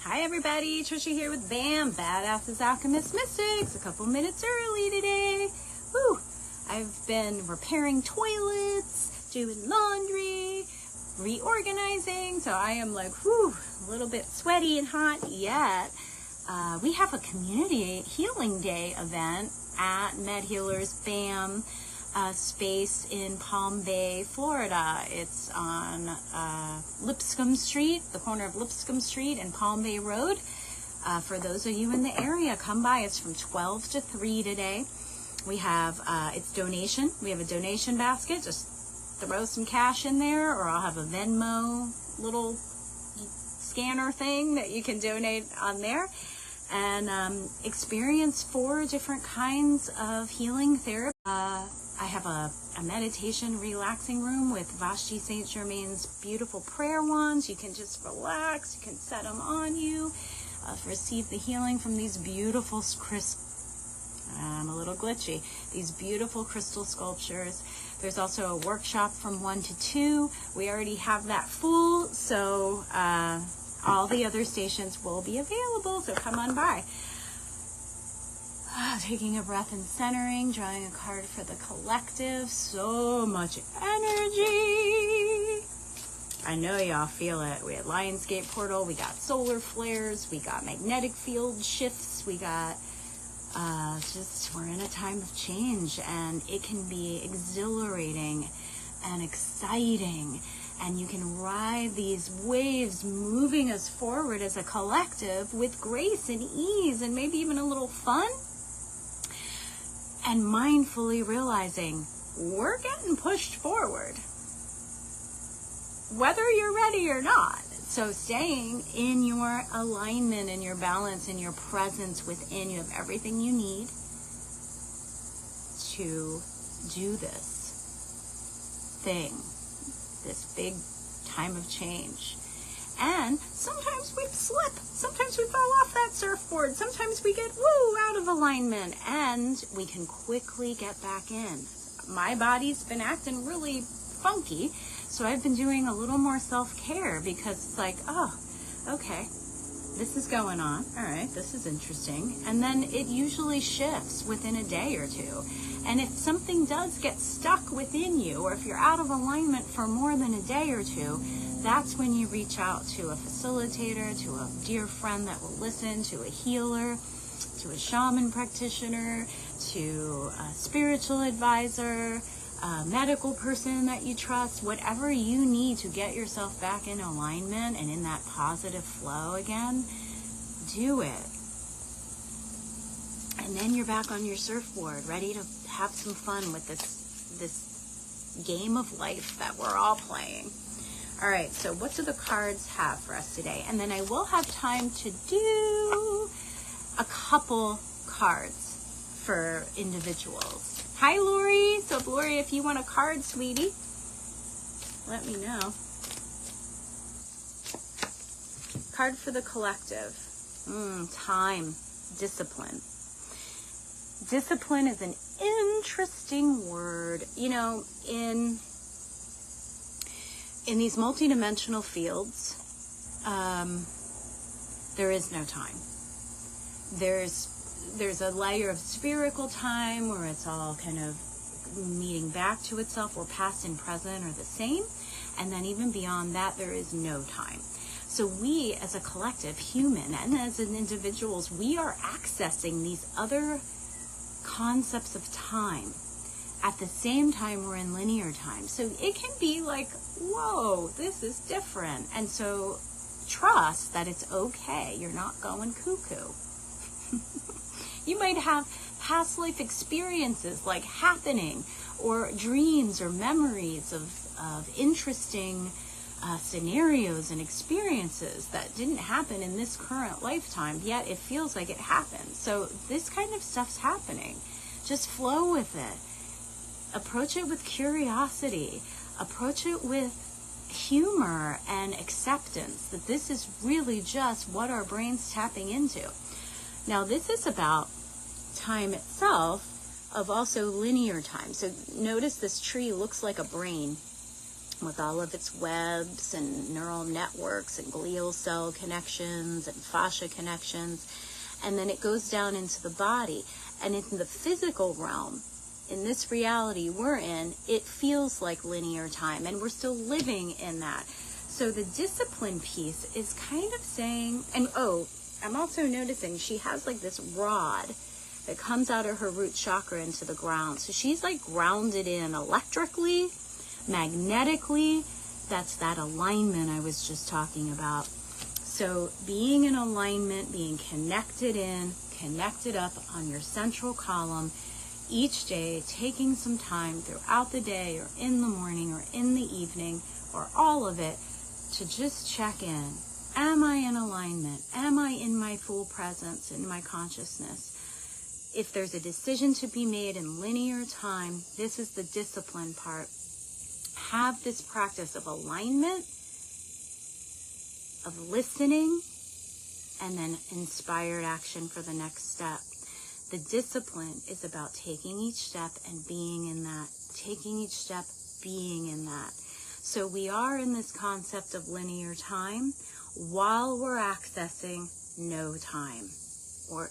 Hi everybody, Trisha here with BAM, Badasses Alchemist Mystics. A couple minutes early today. Woo! I've been repairing toilets, doing laundry, reorganizing, so I am like, whew, a little bit sweaty and hot yet. We have a community healing day event at MedHealers BAM space in Palm Bay, Florida. It's on Lipscomb Street, the corner of Lipscomb Street and Palm Bay Road. For those of you in the area, come by. It's from 12 to 3 today. We have, it's donation. We have a donation basket. Just throw some cash in there, or I'll have a Venmo little scanner thing that you can donate on there. And experience 4 different kinds of healing therapy. I have a meditation relaxing room with Vashti St. Germain's beautiful prayer wands. You can just relax. You can set them on you. Receive the healing from these beautiful I'm a little glitchy. These beautiful crystal sculptures. There's also a workshop from 1 to 2. We already have that full, so all the other stations will be available, so come on by. Taking a breath and centering, drawing a card for the collective. So much energy. I know y'all feel it. We had Lionsgate Portal, we got solar flares, we got magnetic field shifts, we got we're in a time of change, and it can be exhilarating and exciting, and you can ride these waves moving us forward as a collective with grace and ease and maybe even a little fun, and mindfully realizing we're getting pushed forward, whether you're ready or not. So staying in your alignment and your balance and your presence within, you have everything you need to do this thing, this big time of change. And sometimes we slip, sometimes we fall off that surfboard, sometimes we get out of alignment, and we can quickly get back in. My body's been acting really funky, so I've been doing a little more self-care, because it's like, oh, okay, this is going on. All right, this is interesting. And then it usually shifts within a day or two. And if something does get stuck within you, or if you're out of alignment for more than a day or two, that's when you reach out to a facilitator, to a dear friend that will listen, to a healer, to a shaman practitioner, to a spiritual advisor, a medical person that you trust. Whatever you need to get yourself back in alignment and in that positive flow again, do it. And then you're back on your surfboard, ready to have some fun with this game of life that we're all playing. All right, so what do the cards have for us today? And then I will have time to do a couple cards for individuals. Hi, Lori. So, Lori, if you want a card, sweetie, let me know. Card for the collective. Time. Discipline. Discipline is an interesting word. You know, in these multidimensional fields, there is no time. There's a layer of spherical time where it's all kind of meeting back to itself, where past and present are the same. And then even beyond that, there is no time. So we as a collective, human, and as individuals, we are accessing these other concepts of time. At the same time, we're in linear time. So it can be like, whoa, this is different. And so trust that it's okay. You're not going cuckoo. You might have past life experiences like happening, or dreams or memories of interesting scenarios and experiences that didn't happen in this current lifetime, yet it feels like it happened. So this kind of stuff's happening. Just flow with it. Approach it with curiosity. Approach it with humor and acceptance that this is really just what our brain's tapping into. Now, this is about time itself, of also linear time. So notice this tree looks like a brain. with all of its webs and neural networks and glial cell connections and fascia connections. And then it goes down into the body. And in the physical realm, in this reality we're in, it feels like linear time, and we're still living in that. So the discipline piece is kind of saying, and I'm also noticing she has like this rod that comes out of her root chakra into the ground. So she's like grounded in electrically, magnetically. That's that alignment I was just talking about. So being in alignment, being connected in, connected up on your central column each day, taking some time throughout the day or in the morning or in the evening or all of it to just check in. Am I in alignment? Am I in my full presence, in my consciousness? If there's a decision to be made in linear time, this is the discipline part. Have this practice of alignment, of listening, and then inspired action for the next step. The discipline is about taking each step and being in that. Taking each step, being in that. So we are in this concept of linear time while we're accessing no time or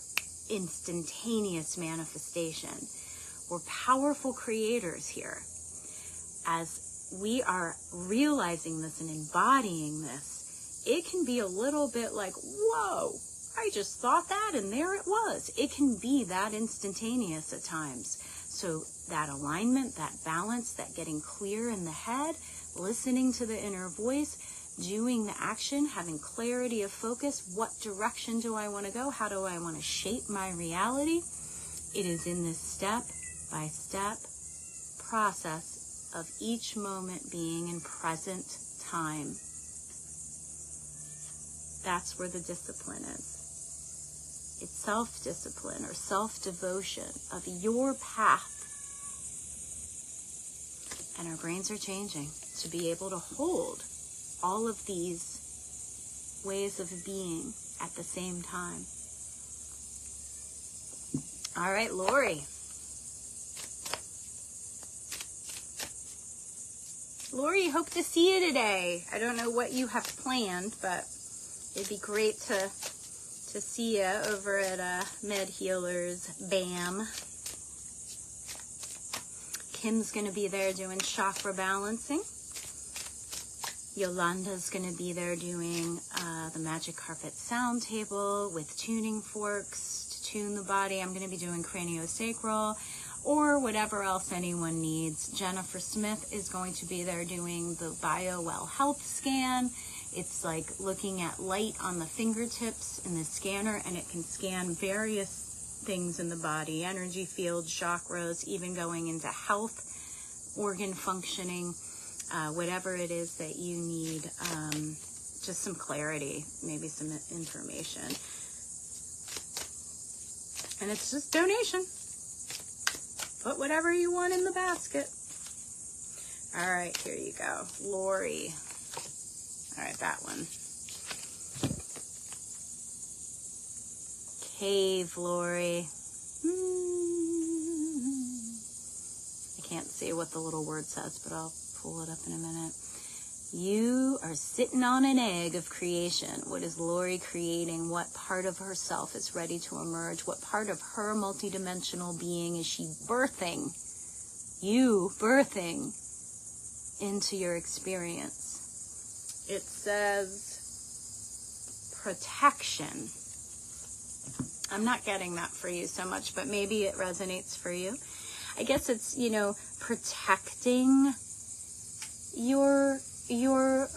instantaneous manifestation. We're powerful creators here. As we are realizing this and embodying this, it can be a little bit like, whoa, I just thought that and there it was. It can be that instantaneous at times. So that alignment, that balance, that getting clear in the head, listening to the inner voice, doing the action, having clarity of focus. What direction do I want to go? How do I want to shape my reality? It is in this step-by-step process of each moment being in present time. That's where the discipline is. It's self-discipline or self-devotion of your path. And our brains are changing to be able to hold all of these ways of being at the same time. All right, Lori. Lori, hope to see you today. I don't know what you have planned, but it'd be great to see you over at Med Healers BAM. Kim's going to be there doing chakra balancing. Yolanda's going to be there doing the Magic Carpet Sound Table with tuning forks to tune the body. I'm going to be doing craniosacral or whatever else anyone needs. Jennifer Smith is going to be there doing the BioWell Health Scan. It's like looking at light on the fingertips in the scanner, and it can scan various things in the body, energy fields, chakras, even going into health, organ functioning, whatever it is that you need, just some clarity, maybe some information. And it's just donation. Put whatever you want in the basket. All right, here you go. Lori. All right, that one. Cave, Lori. I can't see what the little word says, but I'll pull it up in a minute. You are sitting on an egg of creation. What is Lori creating? What part of herself is ready to emerge? What part of her multidimensional being is she birthing? You birthing into your experience. It says protection. I'm not getting that for you so much, but maybe it resonates for you. I guess it's, protecting your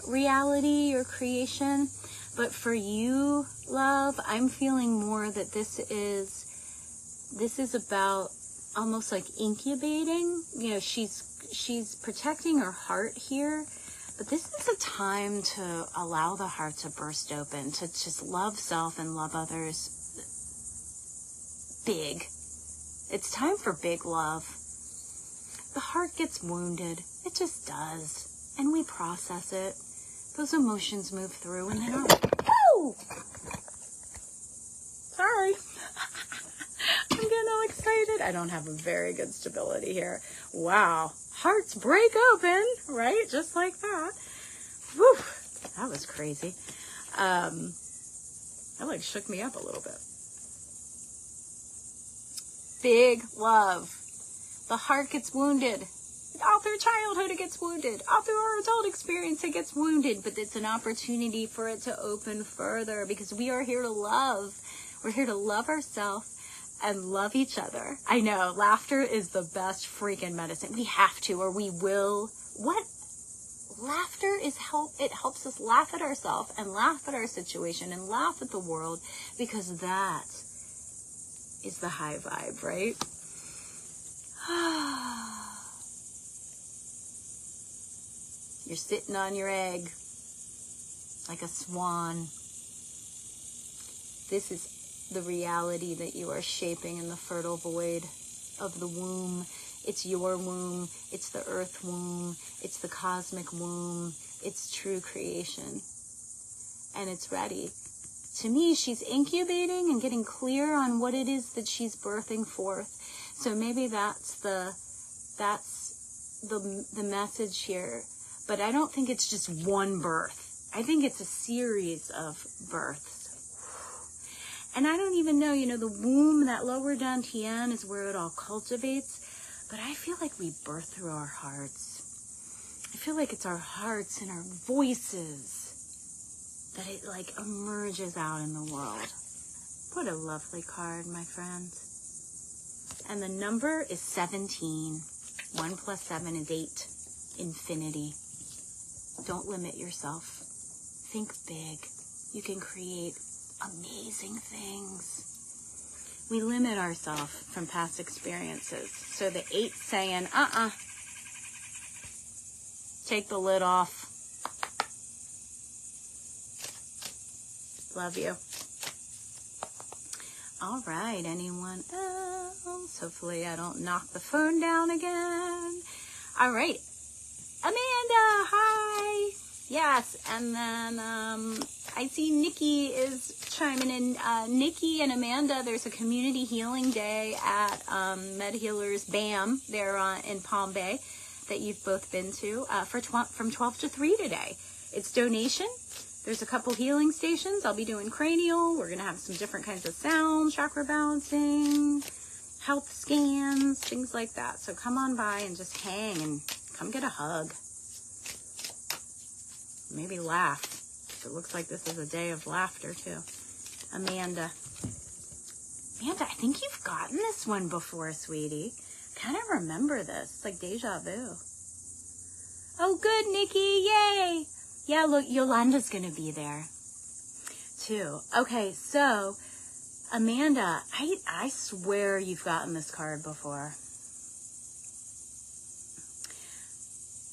reality, your creation. But for you, love, I'm feeling more that this is about almost like incubating. She's protecting her heart here, but this is a time to allow the heart to burst open, to just love self and love others big. It's time for big love. The heart gets wounded. It just does. And we process it. Those emotions move through and then oh! Sorry. I'm getting all excited. I don't have a very good stability here. Wow. hearts break open, right? Just like that. Whew, that was crazy. That like shook me up a little bit. Big love. The heart gets wounded. All through childhood it gets wounded. All through our adult experience it gets wounded. But it's an opportunity for it to open further, because we are here to love. We're here to love ourselves and love each other. I know, laughter is the best freaking medicine. We have to, or we will. What? Laughter is it helps us laugh at ourselves and laugh at our situation and laugh at the world, because that is the high vibe, right? You're sitting on your egg like a swan. This is the reality that you are shaping in the fertile void of the womb. It's your womb. It's the earth womb. It's the cosmic womb. It's true creation. And it's ready. To me, she's incubating and getting clear on what it is that she's birthing forth. So maybe that's the message here. But I don't think it's just one birth. I think it's a series of births. And I don't even know, the womb, that lower dantian is where it all cultivates. But I feel like we birth through our hearts. I feel like it's our hearts and our voices that it like emerges out in the world. What a lovely card, my friend. And the number is 17. 1 plus 7 is 8. Infinity. Don't limit yourself. Think big. You can create amazing things. We limit ourselves from past experiences. So the 8 saying, take the lid off. Love you. All right, anyone else? Hopefully I don't knock the phone down again. All right. Amanda, hi. Yes, and then I see Nikki is chiming in. Nikki and Amanda, there's a community healing day at Med Healers BAM there in Palm Bay that you've both been to from 12 to 3 today. It's donation. There's a couple healing stations. I'll be doing cranial. We're going to have some different kinds of sound, chakra balancing, health scans, things like that. So come on by and just hang and come get a hug. Maybe laugh. It looks like this is a day of laughter too. Amanda, I think you've gotten this one before, sweetie. Kind of remember this. It's like deja vu. Oh, good, Nikki. Yay. Yeah, look, Yolanda's going to be there too. Okay, so Amanda, I swear you've gotten this card before.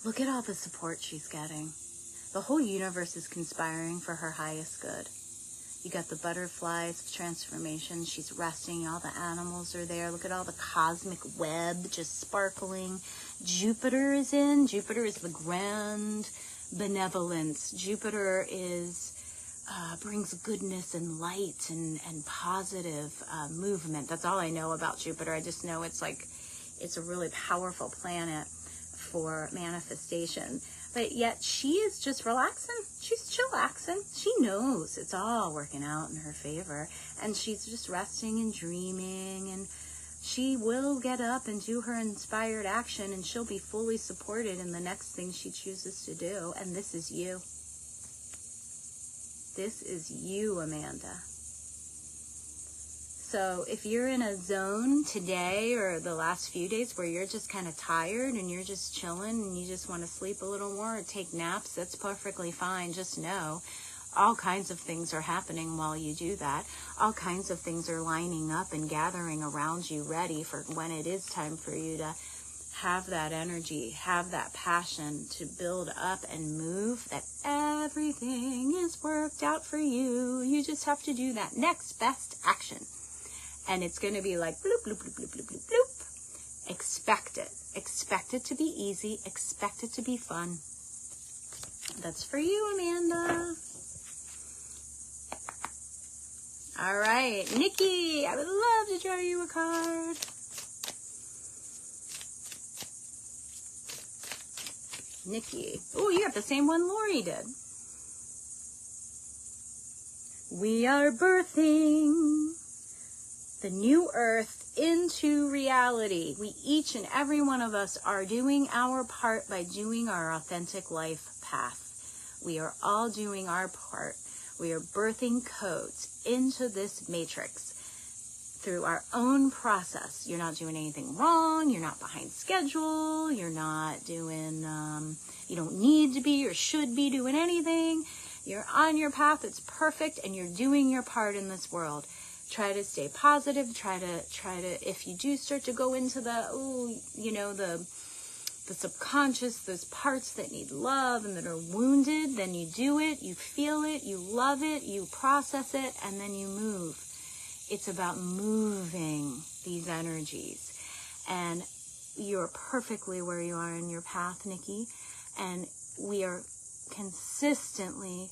Look at all the support she's getting. The whole universe is conspiring for her highest good. You got the butterflies of transformation. She's resting. All the animals are there. Look at all the cosmic web just sparkling. Jupiter is in. Jupiter is the grand benevolence. Jupiter is brings goodness and light and positive movement. That's all I know about Jupiter. I just know it's a really powerful planet for manifestation. But yet she is just relaxing. She's chillaxing. She knows it's all working out in her favor. And she's just resting and dreaming. And she will get up and do her inspired action. And she'll be fully supported in the next thing she chooses to do. And this is you. This is you, Amanda. So if you're in a zone today or the last few days where you're just kind of tired and you're just chilling and you just want to sleep a little more or take naps, that's perfectly fine. Just know all kinds of things are happening while you do that. All kinds of things are lining up and gathering around you, ready for when it is time for you to have that energy, have that passion to build up and move, that everything is worked out for you. You just have to do that next best action. And it's going to be like bloop, bloop, bloop, bloop, bloop, bloop, bloop. Expect it. Expect it to be easy. Expect it to be fun. That's for you, Amanda. All right. Nikki, I would love to draw you a card. Nikki. Oh, you got the same one Lori did. We are birthing the new earth into reality. We each and every one of us are doing our part by doing our authentic life path. We are all doing our part. We are birthing codes into this matrix through our own process. You're not doing anything wrong. You're not behind schedule. You're not doing, you don't need to be or should be doing anything. You're on your path. It's perfect. And you're doing your part in this world. Try to stay positive. Try to, if you do start to go into the subconscious, those parts that need love and that are wounded, then you do it, you feel it, you love it, you process it, and then you move. It's about moving these energies. And you're perfectly where you are in your path, Nikki. And we are consistently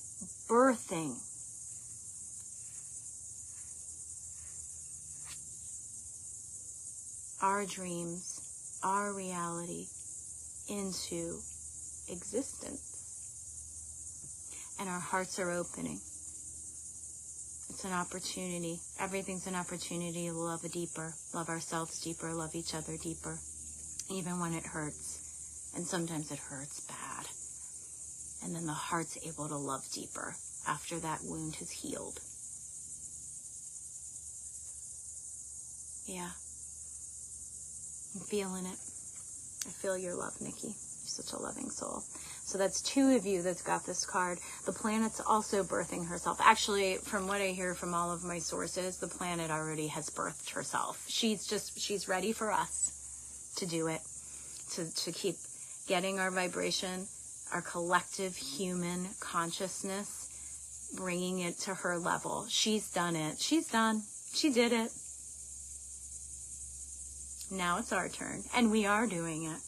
birthing our dreams, our reality into existence. And our hearts are opening. It's an opportunity. Everything's an opportunity to love deeper, love ourselves deeper, love each other deeper, even when it hurts. And sometimes it hurts bad. And then the heart's able to love deeper after that wound has healed. Yeah. I'm feeling it. I feel your love, Nikki. You're such a loving soul. So that's 2 of you that's got this card. The planet's also birthing herself. Actually, from what I hear from all of my sources, the planet already has birthed herself. She's ready for us to do it, to keep getting our vibration, our collective human consciousness, bringing it to her level. She's done it. She's done. She did it. Now it's our turn, and we are doing it.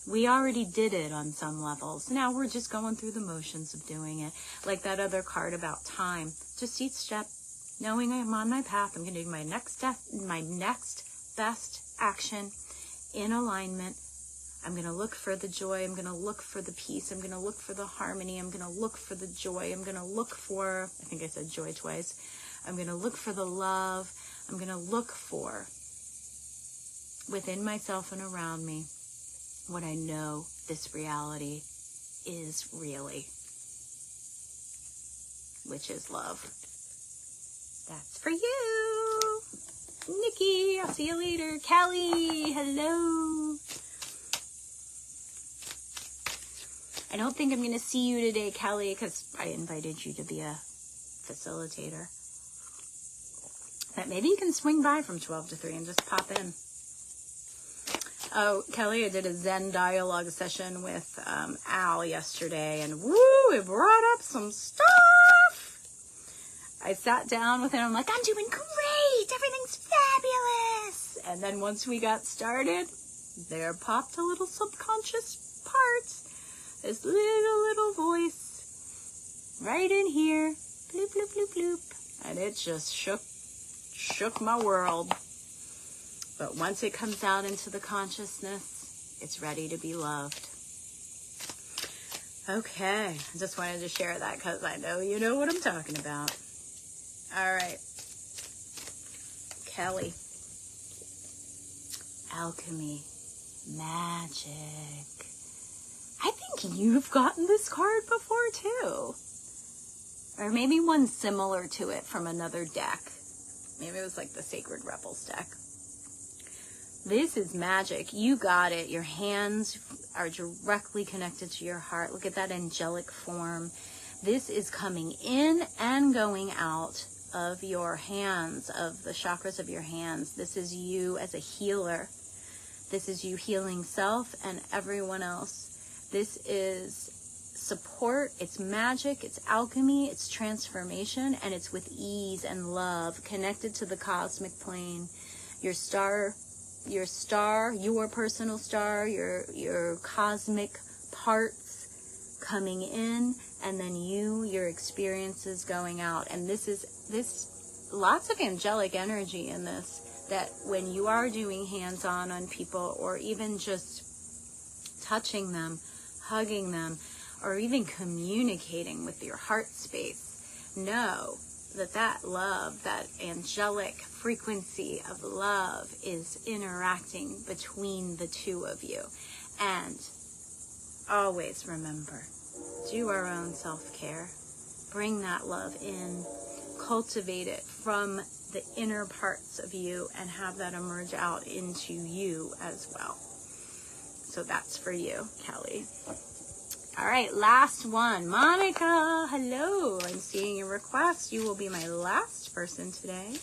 We already did it on some levels. Now we're just going through the motions of doing it. Like that other card about time. Just each step, knowing I'm on my path. I'm going to do my next best action in alignment. I'm going to look for the joy. I'm going to look for the peace. I'm going to look for the harmony. I'm going to look for the joy. I'm going to look for, I think I said joy twice. I'm going to look for the love. I'm going to look for within myself and around me what I know this reality is really, which is love. That's for you, Nikki. I'll see you later. Kelly, hello. I don't think I'm going to see you today, Kelly, because I invited you to be a facilitator. But maybe you can swing by from 12 to 3 and just pop in. Oh, Kelly, I did a Zen dialogue session with Al yesterday, and woo, it brought up some stuff. I sat down with him. I'm like, I'm doing great. Everything's fabulous. And then once we got started, there popped a little subconscious part. This little voice right in here. Bloop, bloop, bloop, bloop. And it just shook my world. But once it comes out into the consciousness, it's ready to be loved. Okay, I just wanted to share that because I know you know what I'm talking about. All right. Kelly. Alchemy. Magic. I think you've gotten this card before too. Or maybe one similar to it from another deck. Maybe it was like the Sacred Rebels deck. This is magic. You got it. Your hands are directly connected to your heart. Look at that angelic form. This is coming in and going out of your hands, of the chakras of your hands. This is you as a healer. This is you healing self and everyone else. This is support. It's magic. It's alchemy. It's transformation. And it's with ease and love, connected to the cosmic plane. Your personal star, your cosmic parts coming in, and then your experiences going out. And this lots of angelic energy in this, that when you are doing hands-on people, or even just touching them, hugging them, or even communicating with your heart space, know that that love, that angelic frequency of love is interacting between the two of you. And always remember, do our own self-care. Bring that love in, cultivate it from the inner parts of you, and have that emerge out into you as well. So that's for you, Kelly. All right, last one. Monica, hello. I'm seeing your request. You will be my last person today.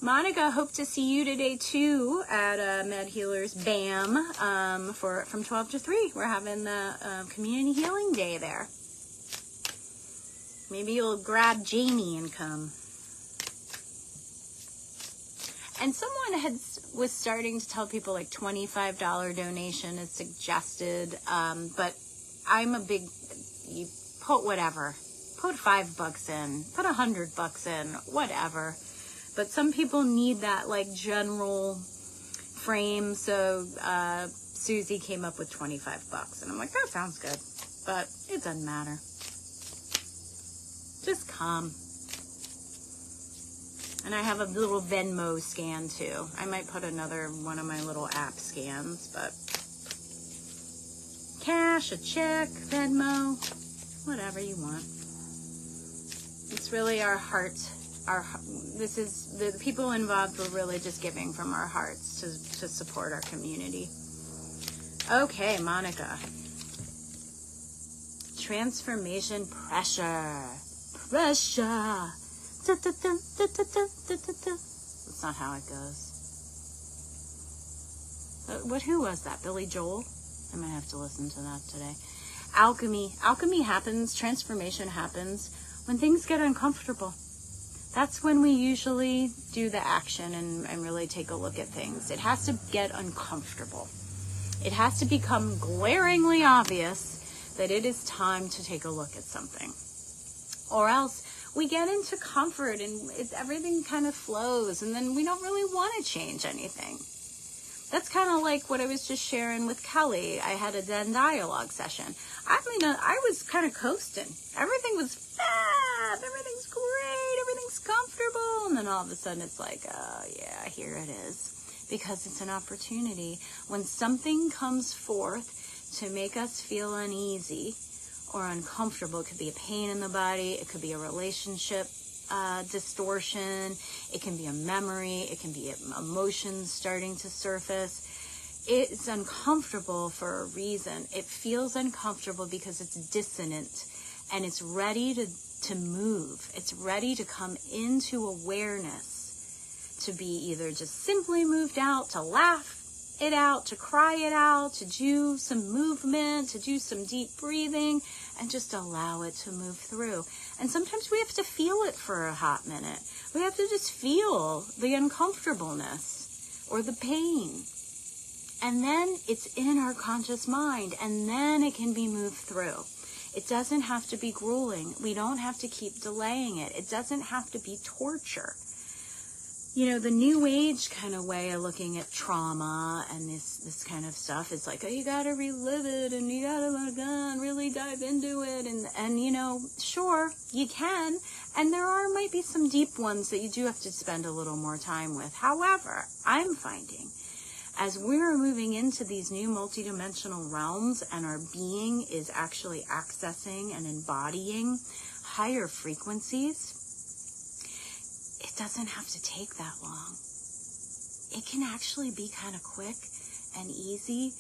Monica, hope to see you today too at Med Healers BAM from 12 to 3. We're having the community healing day there. Maybe you'll grab Jamie and come. And someone was starting to tell people like $25 donation is suggested, but I'm a big, you put whatever, put $5 in, put $100 in, whatever. But some people need that like general frame, so Susie came up with $25, and I'm like, that sounds good, but it doesn't matter. Just come. And I have a little Venmo scan too. I might put another one of my little app scans, but cash, a check, Venmo, whatever you want. It's really our heart. This is the people involved were really just giving from our hearts to support our community. Okay, Monica. Transformation pressure. Pressure. That's not how it goes. Who was that? Billy Joel? I might have to listen to that today. Alchemy. Alchemy happens, transformation happens when things get uncomfortable. That's when we usually do the action and really take a look at things. It has to get uncomfortable. It has to become glaringly obvious that it is time to take a look at something. Or else we get into comfort and everything kind of flows, and then we don't really want to change anything. That's kind of like what I was just sharing with Kelly. I had a Zen dialogue session. I mean, I was kind of coasting. Everything was fab. Everything's great. Everything's comfortable. And then all of a sudden it's like, oh yeah, here it is. Because it's an opportunity. When something comes forth to make us feel uneasy or uncomfortable, it could be a pain in the body. It could be a relationship distortion. It can be a memory. It can be emotions starting to surface. It's uncomfortable for a reason. It feels uncomfortable because it's dissonant and it's ready to move. It's ready to come into awareness, to be either just simply moved out, to laugh it out, to cry it out, to do some movement, to do some deep breathing, and just allow it to move through. And sometimes we have to feel it for a hot minute. We have to just feel the uncomfortableness or the pain. And then it's in our conscious mind, and then it can be moved through. It doesn't have to be grueling. We don't have to keep delaying it. It doesn't have to be torture. You know, the new age kind of way of looking at trauma and this kind of stuff is like, oh, you got to relive it and you got to really dive into it. And, you know, sure, you can. And there might be some deep ones that you do have to spend a little more time with. However, I'm finding as we're moving into these new multidimensional realms and our being is actually accessing and embodying higher frequencies, it doesn't have to take that long. It can actually be kind of quick and easy.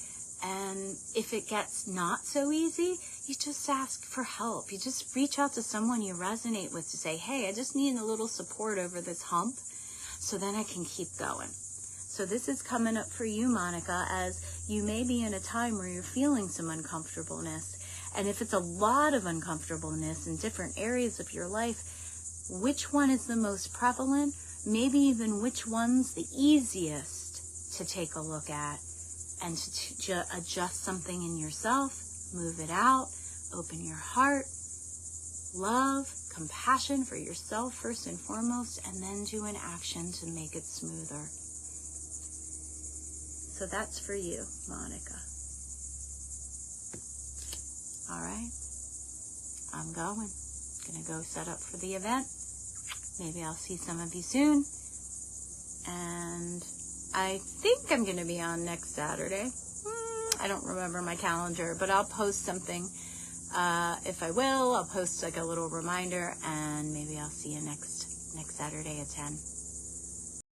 And if it gets not so easy, you just ask for help. You just reach out to someone you resonate with to say, hey, I just need a little support over this hump so then I can keep going. So this is coming up for you, Monica, as you may be in a time where you're feeling some uncomfortableness. And if it's a lot of uncomfortableness in different areas of your life, which one is the most prevalent? Maybe even which one's the easiest to take a look at and to adjust something in yourself, move it out, open your heart, love, compassion for yourself first and foremost, and then do an action to make it smoother. So that's for you, Monica. All right. I'm going. Gonna go set up for the event. Maybe I'll see some of you soon. And I think I'm gonna be on next Saturday. I don't remember my calendar, but I'll post something. If I will, I'll post like a little reminder, and maybe I'll see you next Saturday at 10.